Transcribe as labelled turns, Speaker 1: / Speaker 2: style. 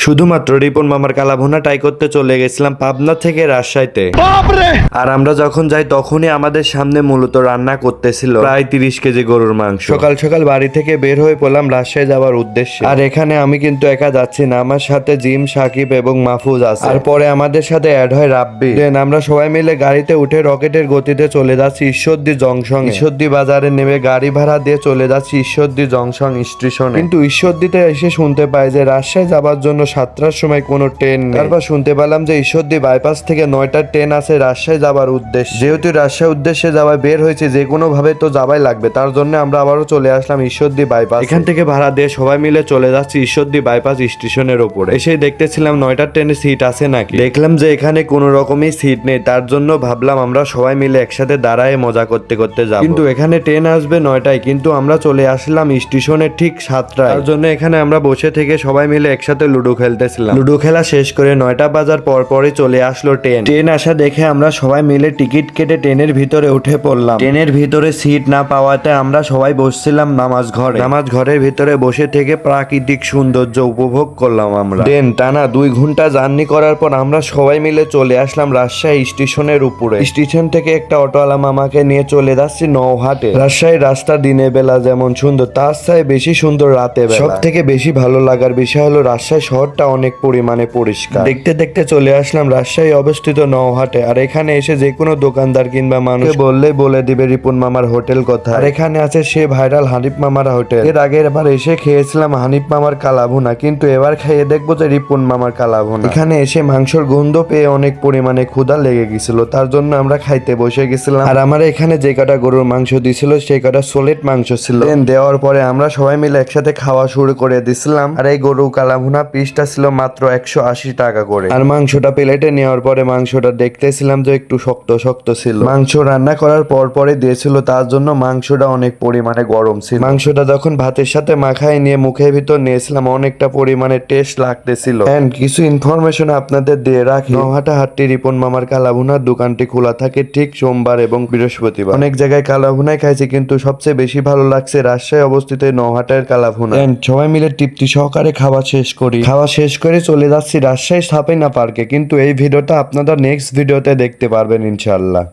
Speaker 1: শুধুমাত্র রিপন মামার কালাভুনা ট্রাই করতে চলে গেছিলাম পাবনা থেকে রাজশাহীতে। আর আমরা যখন যাই তখনই আমাদের সামনে মূলত রান্না করতেছিল প্রায় 30 কেজি গরুর মাংস। সকাল সকাল বাড়ি থেকে বের হয়ে পড়লাম রাজশাহী যাওয়ার উদ্দেশ্যে। আর এখানে আমি কিন্তু একা যাচ্ছি না, আমার সাথে জিম, সাকিব এবং মাহফুজ আছে। আর পরে আমাদের সাথে অ্যাড হয় রাব্বি। দেন আমরা সবাই মিলে গাড়িতে উঠে রকেটের গতিতে চলে যাচ্ছি ঈশ্বরদী জংশন। ঈশ্বরদী বাজারে নেমে গাড়ি ভাড়া দিয়ে চলে যাচ্ছি ঈশ্বরদী জংশন স্টেশনে। কিন্তু ঈশ্বরদীতে এসে শুনতে পাই যে রাজশাহী যাবার জন্য 7টার সময় কোনো ট্রেন নেই। তারপর শুনতে পেলাম যে ঈশ্বরদী বাইপাস থেকে 9টার ট্রেন আছে রাজশাহী যাবার উদ্দেশ্যে। যেহেতু রাজশাহী উদ্দেশ্যে যাওয়ায় বের হয়েছে, যে কোনো ভাবে তো যাবাই লাগবে, তার জন্য আমরা আবারও চলে আসলাম ঈশ্বরদী বাইপাস। এখান থেকে ভাড়া দিয়ে সবাই মিলে চলে যাচ্ছি ঈশ্বরদী বাইপাস স্টেশনের উপরে। এসে দেখতেছিলাম 9টার ট্রেনে সিট আছে নাকি। দেখলাম যে এখানে কোনো রকমই সিট নেই, তার জন্য ভাবলাম আমরা সবাই মিলে একসাথে দাঁড়ায় মজা করতে করতে যাব। কিন্তু এখানে ট্রেন আসবে 9টায়, কিন্তু আমরা চলে আসলাম স্টেশনে ঠিক 7টায়। তার জন্য এখানে আমরা বসে থেকে সবাই মিলে একসাথে লুডো খেলতেছিলাম। লুডো খেলা শেষ করে 9টা বাজার পরই চলে আসলো ট্রেন। ট্রেন আসা দেখে আমরা সবাই মিলে টিকিট কেটে ট্রেনের ভিতরে উঠে পড়লাম। ট্রেনের ভিতরে সিট না পাওয়াতে আমরা সবাই বসছিলাম নামাজ ঘরের ভিতরে বসে থেকে প্রাকৃতিক সৌন্দর্য উপভোগ করলাম আমরা। ট্রেন টানা 2 ঘন্টা জার্নি করার পর আমরা সবাই মিলে চলে আসলাম রাজশাহী স্টেশনের উপরে। স্টেশন থেকে একটা অটোওয়ালা মামাকে নিয়ে চলে যাচ্ছি নৌহাটে। রাজশাহীর রাস্তা দিনের বেলা যেমন সুন্দর, তার চেয়ে বেশি সুন্দর রাতে বেলা। সব থেকে বেশি ভালো লাগার বিষয় হলো রাজশাহী শহরটা অনেক পরিমাণে পরিষ্কার। দেখতে দেখতে চলে আসলাম রাজশাহী অবস্থিত নৌহাটে। আর এখানে এসে যে কোনো দোকানদার কিংবা মানুষ বললেই বলে দিবে রিপন মামার হোটেল কথা। আর এখানে আছে সে ভাইরাল হানিফ মামার হোটেল। এর আগের বার এসে খেয়েছিলাম হানিফ মামার কালাভুনা, কিন্তু এবার খেয়ে দেখবো যে রিপন মামার কালাভুনা। এখানে এসে মাংসর গন্ধ পেয়ে অনেক পরিমাণে ক্ষুধা লেগে গেছিল, তার জন্য আমরা খাইতে বসে গেছিলাম। আর আমার এখানে যে কটা গরুর মাংস দিছিল সেই কটা সোলেট মাংস ছিল। দেওয়ার পরে আমরা সবাই মিলে একসাথে খাওয়া শুরু করে দিছিলাম। আর এই গরু কালাভুনা পিসটা ছিল মাত্র 180 টাকা করে। আর মাংসটা প্লেটে নেওয়ার পরে মাংসটা দেখতেছিলাম যে একটু শক্ত শক্ত ছিল। মাংস রান্না করার পরে দিয়েছিল, তার জন্য মাংসটা অনেক পরিমাণে গরম ছিল। মাংসটা যখন ভাতের সাথে মাখায় নিয়ে মুখের ভিতর নিয়েছিলাম, অনেকটা পরিমাণে টেস্ট লাগতেছিল। এন্ড কিছু ইনফরমেশন আপনাদের দিয়ে রাখি, নৌহাটা হাটটি রিপন মামার কালাভুনার দোকানটি খোলা থাকে ঠিক সোমবার এবং বৃহস্পতিবার। অনেক জায়গায় কালাভুনাই খাইছি, কিন্তু সবচেয়ে বেশি ভালো লাগছে রাজশাহী অবস্থিত নৌহাটার কালাভুনা। সবাই মিলে তৃপ্তি সহকারে খাওয়া শেষ করে চলে যাচ্ছি রাজশাহী সাপাইনা পার্কে। কিন্তু এই ভিডিওটা আপনারা নেক্সট ভিডিওতে দেখতে পারবেন ইনশাআল্লাহ।